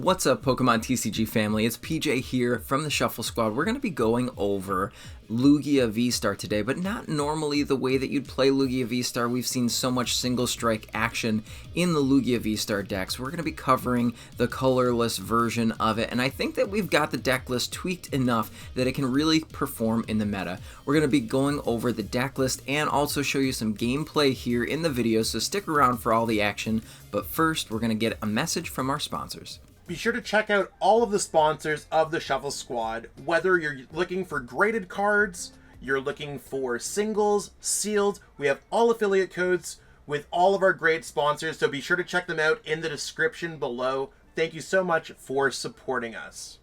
What's up, Pokemon TCG family? It's PJ here from the Shuffle Squad. We're going to be going over Lugia V-STAR today, but not normally the way that you'd play Lugia V-STAR. We've seen so much single strike action in the Lugia V-STAR decks. We're going to be covering the colorless version of it, and I think that we've got the deck list tweaked enough that it can really perform in the meta. We're going to be going over the deck list and also show you some gameplay here in the video, so stick around for all the action. But first, we're going to get a message from our sponsors. Be sure to check out all of the sponsors of the Shuffle Squad, whether you're looking for graded cards, you're looking for singles, sealed. We have all affiliate codes with all of our great sponsors, so be sure to check them out in the description below. Thank you so much for supporting us.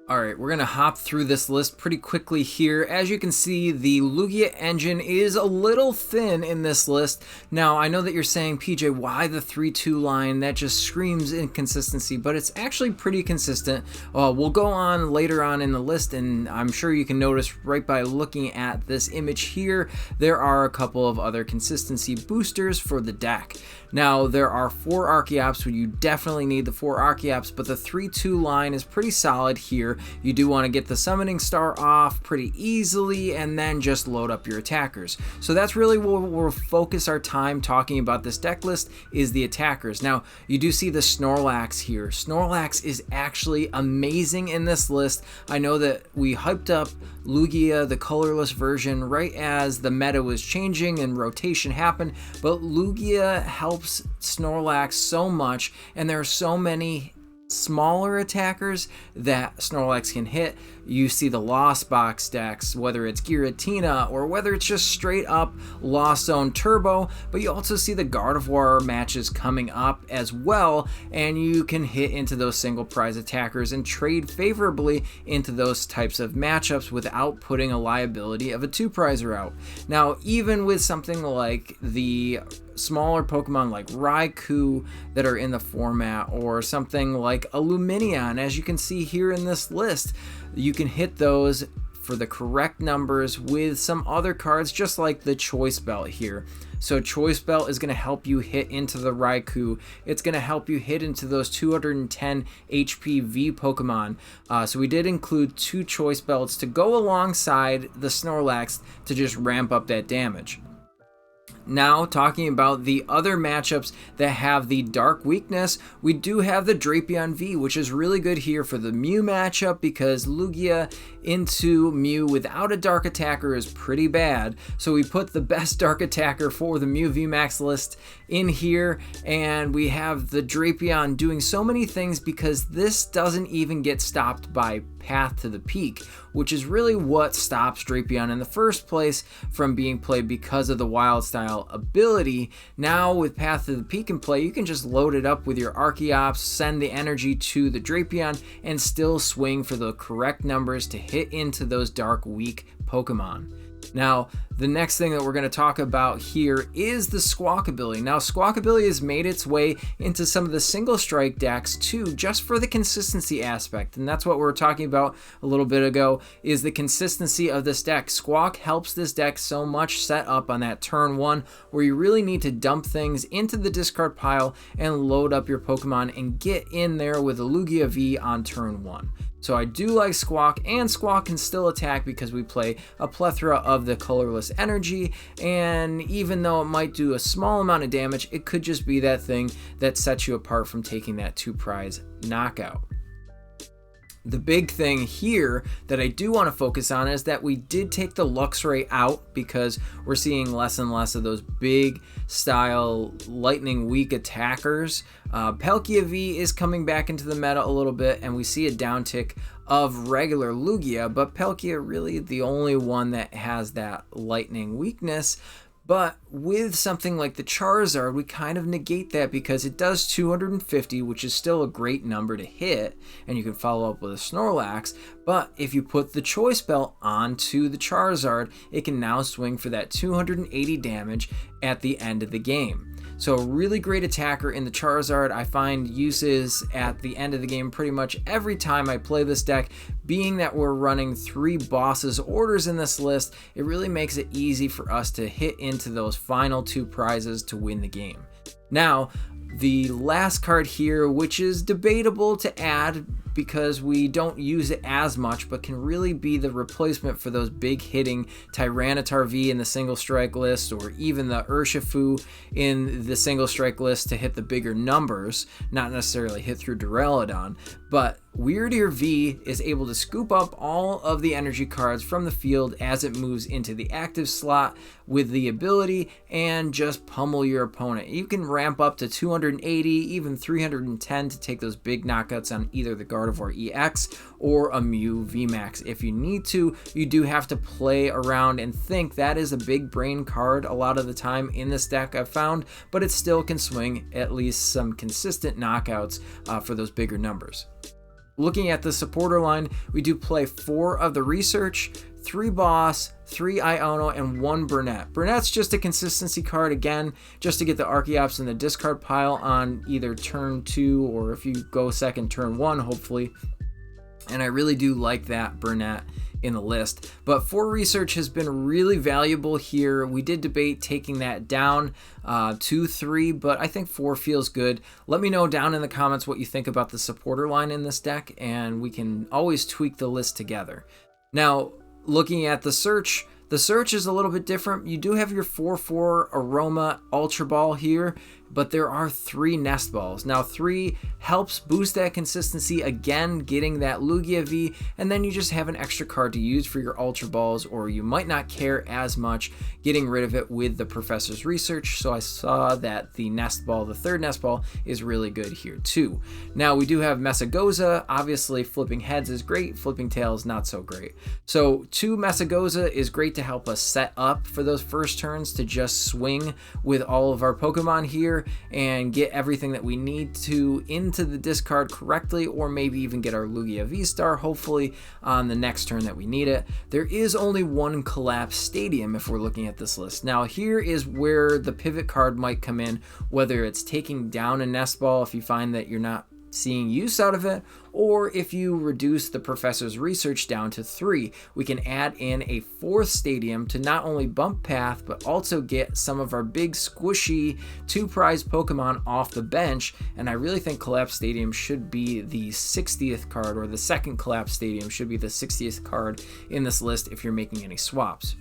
Alright, we're going to hop through this list pretty quickly here. As you can see, the Lugia engine is a little thin in this list. Now, I know that you're saying, PJ, why the 3-2 line? That just screams inconsistency, but it's actually pretty consistent. We'll go on later on in the list, and I'm sure you can notice right by looking at this image here, there are a couple of other consistency boosters for the deck. Now, there are 4 Archeops, where you definitely need the 4 Archeops, but the 3-2 line is pretty solid here. You do want to get the Summoning Star off pretty easily and then just load up your attackers. So that's really where we'll focus our time talking about this deck list, is the attackers. Now, you do see the Snorlax here. Snorlax is actually amazing in this list. I know that we hyped up Lugia, the colorless version, right as the meta was changing and rotation happened, but Lugia helps Snorlax so much, and there are so many smaller attackers that Snorlax can hit. You see the Lost Box decks, whether it's Giratina or whether it's just straight up Lost Zone Turbo, but you also see the Gardevoir matches coming up as well, and you can hit into those single prize attackers and trade favorably into those types of matchups without putting a liability of a 2-prizer out. Now, even with something like the smaller Pokemon like Raikou that are in the format, or something like a Lumineon, as you can see here in this list, you can hit those for the correct numbers with some other cards, just like the Choice Belt here. So Choice Belt is going to help you hit into the Raikou. It's going to help you hit into those 210 HP V Pokemon. So we did include 2 Choice Belts to go alongside the Snorlax to just ramp up that damage. Now, talking about the other matchups that have the dark weakness, we do have the Drapion V, which is really good here for the Mew matchup, because Lugia into Mew without a dark attacker is pretty bad. So we put the best dark attacker for the Mew VMAX list in here, and we have the Drapion doing so many things because this doesn't even get stopped by Path to the Peak, which is really what stops Drapion in the first place from being played because of the Wild Style ability. Now, with Path to the Peak in play, you can just load it up with your Archeops, send the energy to the Drapion, and still swing for the correct numbers to hit into those dark weak Pokemon. Now, the next thing that we're going to talk about here is the Squawkabilly. Now, Squawkabilly has made its way into some of the single strike decks too, just for the consistency aspect. And that's what we were talking about a little bit ago, is the consistency of this deck. Squawk helps this deck so much set up on that turn 1, where you really need to dump things into the discard pile and load up your Pokemon and get in there with a Lugia V on turn 1. So I do like Squawk, and Squawk can still attack because we play a plethora of the colorless energy, and even though it might do a small amount of damage, it could just be that thing that sets you apart from taking that 2-prize knockout. The big thing here that I do want to focus on is that we did take the Luxray out because we're seeing less and less of those big style lightning weak attackers. Palkia V is coming back into the meta a little bit, and we see a downtick of regular Lugia, but Palkia really the only one that has that lightning weakness. But with something like the Charizard, we kind of negate that because it does 250, which is still a great number to hit, and you can follow up with a Snorlax. But if you put the Choice Belt onto the Charizard, it can now swing for that 280 damage at the end of the game. So a really great attacker in the Charizard. I find uses at the end of the game pretty much every time I play this deck. Being that we're running 3 bosses orders in this list, it really makes it easy for us to hit into those final 2 prizes to win the game. Now, the last card here, which is debatable to add because we don't use it as much, but can really be the replacement for those big hitting Tyranitar V in the single strike list, or even the Urshifu in the single strike list to hit the bigger numbers, not necessarily hit through Duraludon. But Wyrdeer V is able to scoop up all of the energy cards from the field as it moves into the active slot with the ability and just pummel your opponent. You can ramp up to 280, even 310 to take those big knockouts on either the Gardevoir EX or a Mew VMAX. If you need to, you do have to play around and think. That is a big brain card a lot of the time in this deck, I've found, but it still can swing at least some consistent knockouts for those bigger numbers. Looking at the supporter line, we do play 4 of the Research, 3 Boss, 3 Iono, and 1 Burnet. Burnet's just a consistency card, again, just to get the Archeops in the discard pile on either turn 2, or if you go second, turn 1, hopefully. And I really do like that Burnet in the list. But 4 Research has been really valuable here. We did debate taking that down to 3, but I think 4 feels good. Let me know down in the comments what you think about the supporter line in this deck, and we can always tweak the list together. Now, looking at the search is a little bit different. You do have your 4/4 Aroma Ultra Ball here, but there are 3 Nest Balls. Now 3 helps boost that consistency, again getting that Lugia V, and then you just have an extra card to use for your Ultra Balls, or you might not care as much getting rid of it with the Professor's Research. So I saw that the Nest Ball, the 3rd Nest Ball, is really good here too. Now we do have Mesagoza. Obviously flipping heads is great, flipping tails not so great. So 2 Mesagoza is great to help us set up for those first turns to just swing with all of our Pokemon here and get everything that we need to into the discard correctly, or maybe even get our Lugia V-Star hopefully on the next turn that we need it. There is only 1 Collapse Stadium if we're looking at this list. Now here is where the pivot card might come in, whether it's taking down a Nest Ball if you find that you're not seeing use out of it, or if you reduce the Professor's Research down to 3, we can add in a 4th Stadium to not only bump path, but also get some of our big squishy 2 prize Pokemon off the bench. And I really think Collapse Stadium should be the 60th card, or the 2nd Collapse Stadium should be the 60th card in this list if you're making any swaps.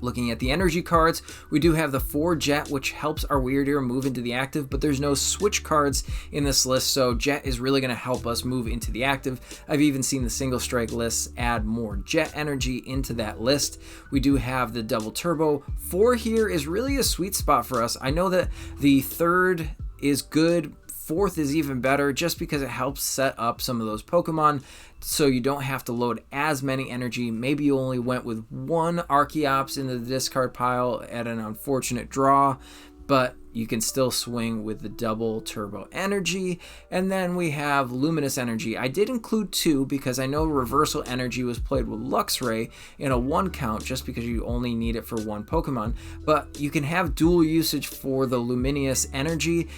Looking at the energy cards, we do have the 4 Jet, which helps our Wyrdeer move into the active, but there's no switch cards in this list, so Jet is really going to help us move into the active. I've even seen the single strike lists add more Jet energy into that list. We do have the double turbo. 4 here is really a sweet spot for us. I know that the 3rd is good, 4th is even better, just because it helps set up some of those Pokemon so you don't have to load as many energy. Maybe you only went with 1 Archeops into the discard pile at an unfortunate draw, but you can still swing with the double turbo energy. And then we have luminous energy. I did include 2 because I know reversal energy was played with Luxray in a 1 count, just because you only need it for 1 Pokemon, but you can have dual usage for the luminous energy.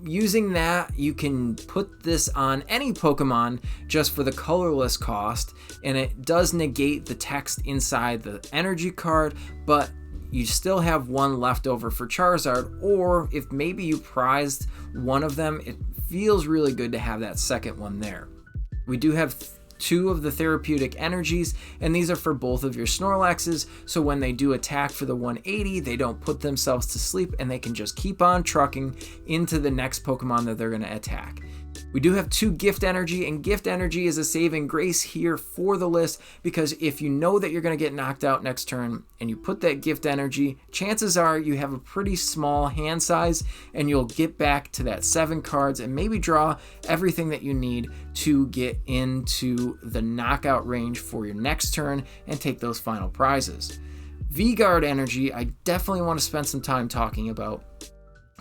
Using that, you can put this on any Pokemon just for the colorless cost, and it does negate the text inside the energy card, but you still have 1 left over for Charizard, or if maybe you prized one of them, it feels really good to have that 2nd one there. We do have 2 of the therapeutic energies, and these are for both of your Snorlaxes, so when they do attack for the 180, they don't put themselves to sleep, and they can just keep on trucking into the next Pokemon that they're going to attack. We do have 2 gift energy, and gift energy is a saving grace here for the list, because if you know that you're going to get knocked out next turn and you put that gift energy, chances are you have a pretty small hand size and you'll get back to that 7 cards and maybe draw everything that you need to get into the knockout range for your next turn and take those final prizes. V-Guard energy, I definitely want to spend some time talking about,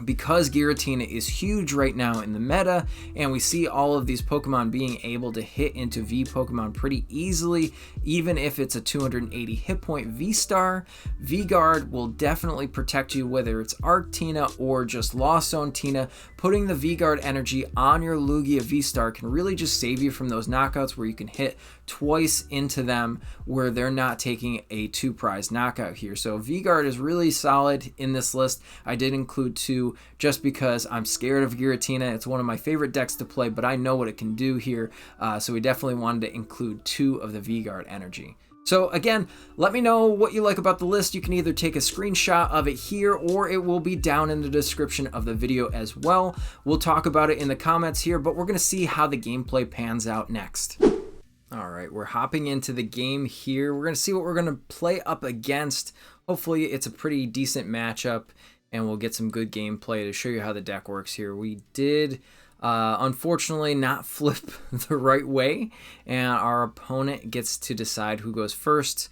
because Giratina is huge right now in the meta, and we see all of these Pokemon being able to hit into V Pokemon pretty easily, even if it's a 280 hit point V-Star. V-Guard will definitely protect you, whether it's Arc Tina or just Lost Zone Tina. Putting the V-Guard energy on your Lugia V-Star can really just save you from those knockouts where you can hit twice into them where they're not taking a 2 prize knockout here. So V-Guard is really solid in this list. I did include 2 2 just because I'm scared of Giratina. It's one of my favorite decks to play, but I know what it can do here. So we definitely wanted to include 2 of the V-Guard energy. So again, let me know what you like about the list. You can either take a screenshot of it here, or it will be down in the description of the video as well. We'll talk about it in the comments here, but we're going to see how the gameplay pans out next. All right, we're hopping into the game here. We're going to see what we're going to play up against. Hopefully it's a pretty decent matchup, and we'll get some good gameplay to show you how the deck works here. We did unfortunately not flip the right way, and our opponent gets to decide who goes first.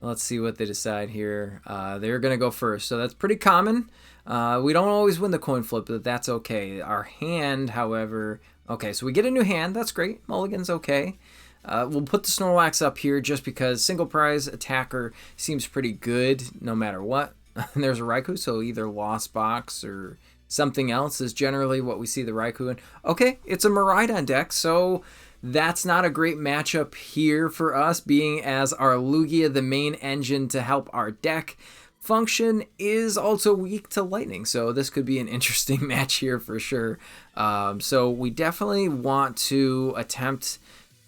Let's see what they decide here. They're going to go first, so that's pretty common. We don't always win the coin flip, but that's okay. Our hand, however, okay, so we get a new hand. That's great. Mulligan's okay. We'll put the Snorlax up here just because single prize attacker seems pretty good no matter what. And there's a Raikou, so either Lost Box or something else is generally what we see the Raikou in. Okay, it's a Miraidon deck, so that's not a great matchup here for us, being as our Lugia, the main engine to help our deck function, is also weak to lightning, so this could be an interesting match here for sure. So we definitely want to attempt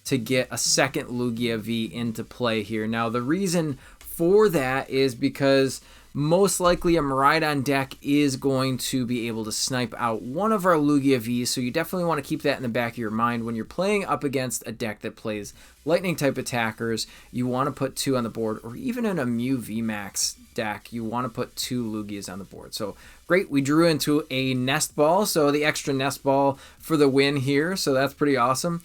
to get a second Lugia V into play here. Now the reason for that is because most likely a Miraidon deck is going to be able to snipe out one of our Lugia Vs, so you definitely want to keep that in the back of your mind when you're playing up against a deck that plays lightning type attackers. You want to put 2 on the board, or even in a Mew VMAX deck, you want to put 2 Lugias on the board. So great, we drew into a Nest Ball, so the extra Nest Ball for the win here, so that's pretty awesome.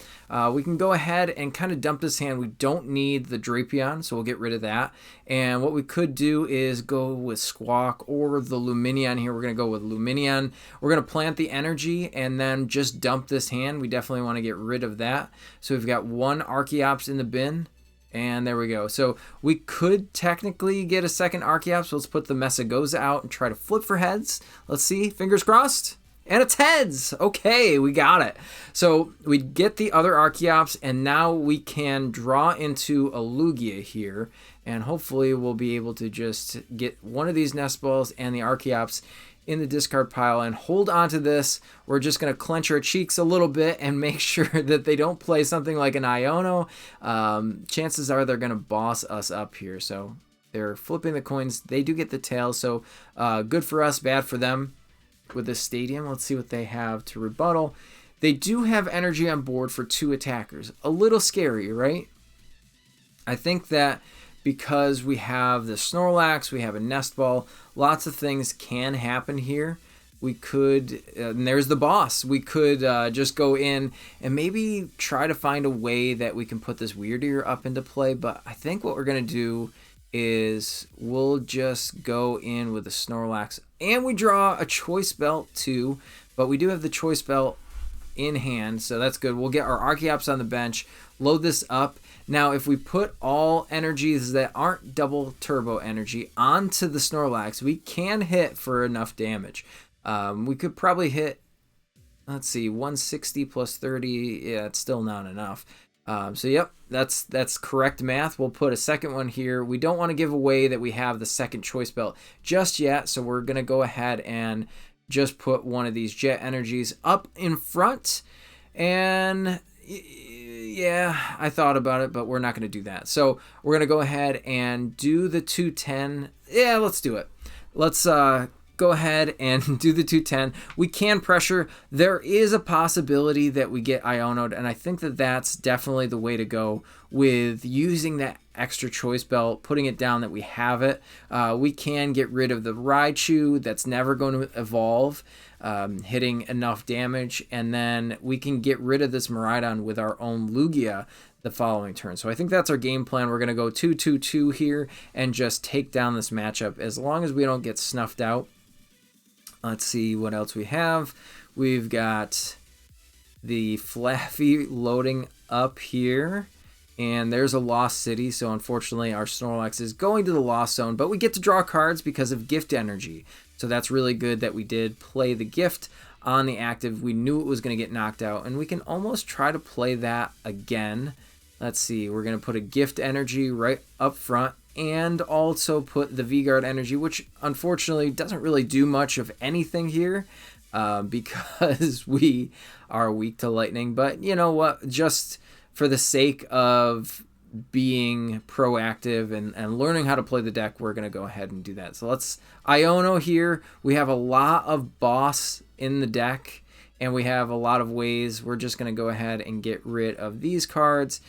We can go ahead and kind of dump this hand. We don't need the Drapion, so we'll get rid of that. And what we could do is go with Squawk or the Lumineon here. We're going to go with Lumineon. We're going to plant the energy and then just dump this hand. We definitely want to get rid of that. So we've got 1 Archeops in the bin. And there we go. So we could technically get a second Archeops. So let's put the Messagoza out and try to flip for heads. Let's see. Fingers crossed. And it's heads. Okay, we got it. So we get the other Archeops, and now we can draw into a Lugia here. And hopefully we'll be able to just get one of these Nest Balls and the Archeops in the discard pile and hold on to this. We're just going to clench our cheeks a little bit and make sure that they don't play something like an Iono. Chances are they're going to boss us up here. So they're flipping the coins. They do get the tail, so good for us, bad for them with this stadium. Let's see what they have to rebuttal. They do have energy on board for 2 attackers. A little scary, right? I think that because we have the Snorlax, we have a Nest Ball, lots of things can happen here. We could, and there's the boss, we could just go in and maybe try to find a way that we can put this Wyrdeer up into play, but I think what we're going to do is we'll just go in with the Snorlax, and we draw a Choice Belt too, but we do have the Choice Belt in hand, so that's good. We'll get our Archeops on the bench, load this up. Now, if we put all energies that aren't double turbo energy onto the Snorlax, we can hit for enough damage. We could probably hit, let's see, 160 plus 30. Yeah, it's still not enough. So, yep, that's correct math. We'll put a second one here. We don't want to give away that we have the second Choice Belt just yet, so we're going to go ahead and just put one of these Jet Energies up in front. And yeah, I thought about it, but we're not going to do that. So we're going to go ahead and do the 210. Yeah, let's do it. Let's go ahead and do the 210. We can pressure. There is a possibility that we get Iono'd, and I think that that's definitely the way to go with using that extra Choice Belt, putting it down that we have it. We can get rid of the Raichu that's never going to evolve, hitting enough damage, and then we can get rid of this Miraidon with our own Lugia the following turn. So I think that's our game plan. We're going to go 2-2-2 here and just take down this matchup as long as we don't get snuffed out. Let's see what else we have. We've got the Flaffy loading up here, and there's a Lost City, so unfortunately our Snorlax is going to the Lost Zone, but we get to draw cards because of gift energy. So that's really good that we did play the gift on the active. We knew it was going to get knocked out, and we can almost try to play that again. Let's see, we're going to put a gift energy right up front. and also put the V-Guard energy, which unfortunately doesn't really do much of anything here because we are weak to lightning. But you know what? Just for the sake of being proactive and learning how to play the deck, we're going to go ahead and do that. So let's Iono here. We have a lot of boss in the deck, and we have a lot of ways. We're just going to go ahead and get rid of these cards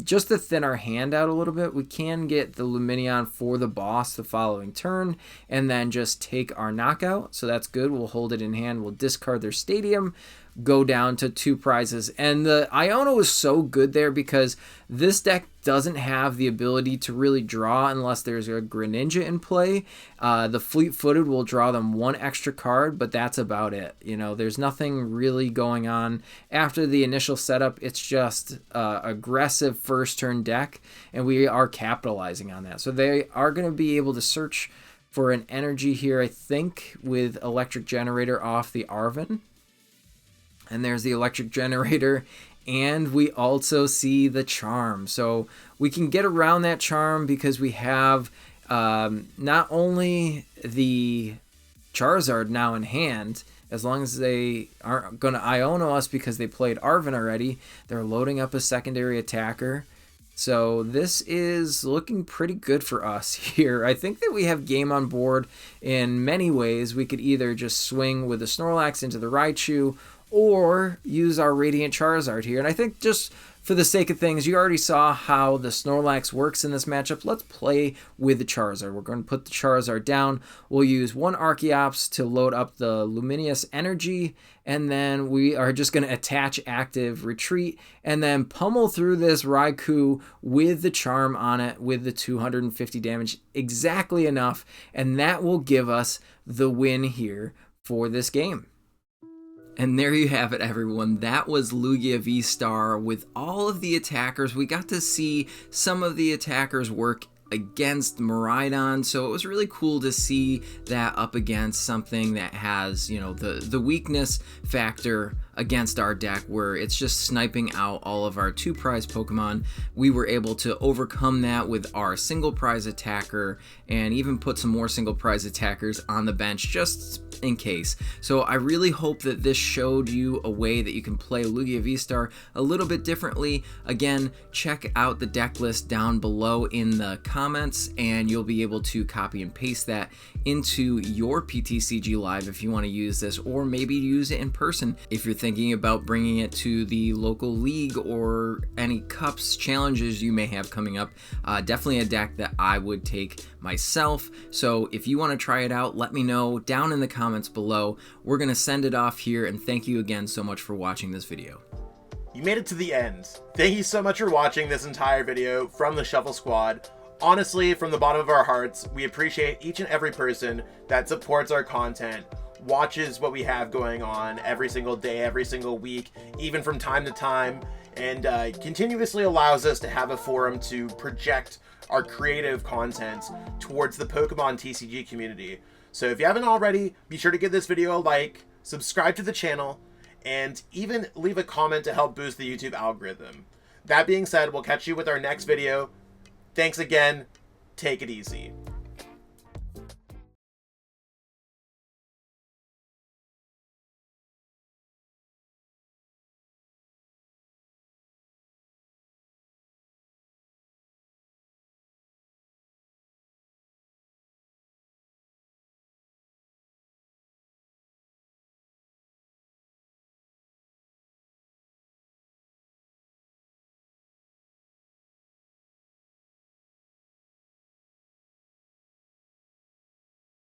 just to thin our hand out a little bit. We can get the Lumineon for the boss the following turn and then just take our knockout. So that's good. We'll hold it in hand. We'll discard their stadium, go down to 2 prizes. And the Iono is so good there because this deck doesn't have the ability to really draw unless there's a Greninja in play. The Fleet-Footed will draw them 1 extra card, but that's about it. You know, there's nothing really going on after the initial setup. It's just aggressive first turn deck, and we are capitalizing on that. So they are going to be able to search for an energy here, I think, with Electric Generator off the Arven. And there's the Electric Generator, and we also see the Charm. So we can get around that Charm because we have not only the Charizard now in hand, as long as they aren't going to Iono us because they played Arven already, they're loading up a secondary attacker. So this is looking pretty good for us here. I think that we have game on board in many ways. We could either just swing with the Snorlax into the Raichu, or use our Radiant Charizard here. And I think just for the sake of things, you already saw how the Snorlax works in this matchup. Let's play with the Charizard. We're going to put the Charizard down. We'll use 1 Archeops to load up the Luminous energy, and then we are just going to attach active retreat and then pummel through this Raikou with the Charm on it with the 250 damage, exactly enough, and that will give us the win here for this game. And there you have it, everyone. That was Lugia V-STAR with all of the attackers. We got to see some of the attackers work against Miraidon, so it was really cool to see that up against something that has, you know, the weakness factor against our deck, where it's just sniping out all of our 2 prize Pokemon. We were able to overcome that with our single prize attacker and even put some more single prize attackers on the bench just in case. So I really hope that this showed you a way that you can play Lugia V-STAR a little bit differently. Again, check out the deck list down below in the comments, and you'll be able to copy and paste that into your PTCG Live if you want to use this, or maybe use it in person if you're thinking about bringing it to the local league or any cups challenges you may have coming up. Definitely a deck that I would take myself. So if you want to try it out, let me know down in the comments below. We're going to send it off here, and thank you again so much for watching this video. You made it to the end. Thank you so much for watching this entire video from the Shuffle Squad. Honestly, from the bottom of our hearts, we appreciate each and every person that supports our content, watches what we have going on every single day, every single week, even from time to time, and continuously allows us to have a forum to project our creative content towards the Pokemon TCG community. So if you haven't already, be sure to give this video a like, subscribe to the channel, and even leave a comment to help boost the YouTube algorithm. That being said, we'll catch you with our next video. Thanks again. Take it easy.